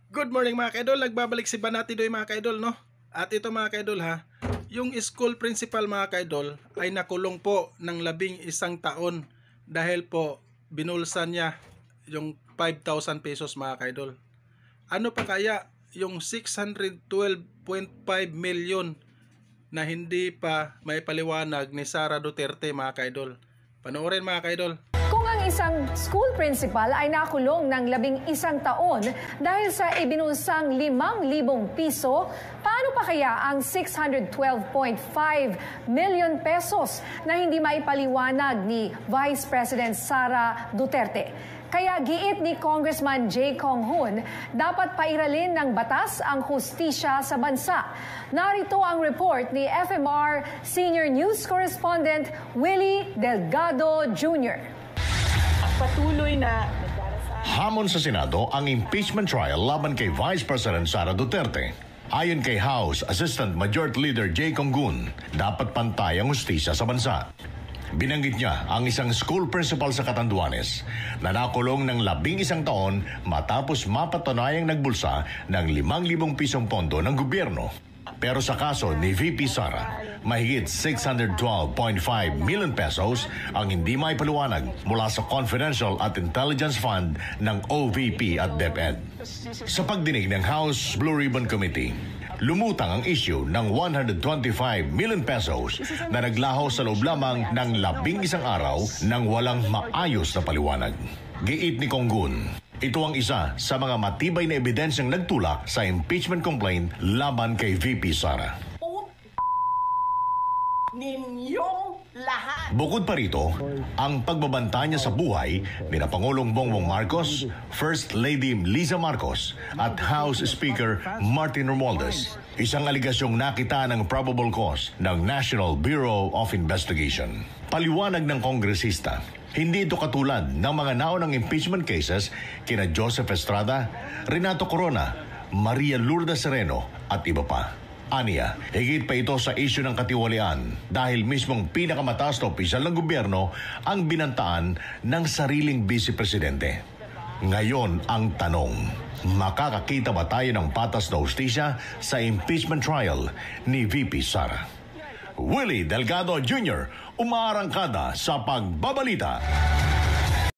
Good morning mga kaidol, nagbabalik si Banati Doy mga kaidol, no? At ito mga kaidol ha, yung school principal mga kaidol ay nakulong po ng 11 taon dahil po binulsan niya yung 5,000 pesos mga kaidol. Ano pa kaya yung 612.5 million na hindi pa may paliwanag ni Sara Duterte mga kaidol? Panoorin mga kaidol. Kung ang isang school principal ay nakulong ng 11 taon dahil sa ibinulsang 5,000 piso, paano pa kaya ang 612.5 million pesos na hindi maipaliwanag ni Vice President Sara Duterte? Kaya giit ni Congressman Jay Cong Hoon, dapat pairalin ng batas ang hustisya sa bansa. Narito ang report ni FMR Senior News Correspondent Willie Delgado Jr. Patuloy na hamon sa Senado ang impeachment trial laban kay Vice President Sara Duterte. Ayon kay House Assistant Majority Leader Jay Cong Hoon, dapat pantay ang hustisya sa bansa. Binanggit niya ang isang school principal sa Catanduanes na nakulong ng 11 taon matapos mapatunayang nagbulsa ng 5,000 pisong pondo ng gobyerno. Pero sa kaso ni VP Sara, mahigit 612.5 million pesos ang hindi maipaliwanag mula sa Confidential at Intelligence Fund ng OVP at DepEd. Sa pagdinig ng House Blue Ribbon Committee, lumutang ang issue ng 125 million pesos na naglaho sa loob lamang ng 11 araw nang walang maayos na paliwanag. Giit ni Cong Hoon, ito ang isa sa mga matibay na ebidensyang nagtulak sa impeachment complaint laban kay VP Sara. ninyong lahat. Bukod pa rito, ang pagbabanta niya sa buhay ni na Pangulong Bongbong Marcos, First Lady Liza Marcos at House Speaker Martin Romualdez. Isang aligasyong nakita ng probable cause ng National Bureau of Investigation. Paliwanag ng kongresista, hindi ito katulad ng mga naunang impeachment cases kina Joseph Estrada, Renato Corona, Maria Lourdes Sereno at iba pa. Aniya, higit pa ito sa isyu ng katiwalian dahil mismong pinakamataas na opisyal ng gobyerno ang binantaan ng sariling vice-presidente. Ngayon ang tanong, makakakita ba tayo ng patas na hustisya sa impeachment trial ni VP Sara? Willie Delgado Jr., umaarangkada sa Pagbabalita.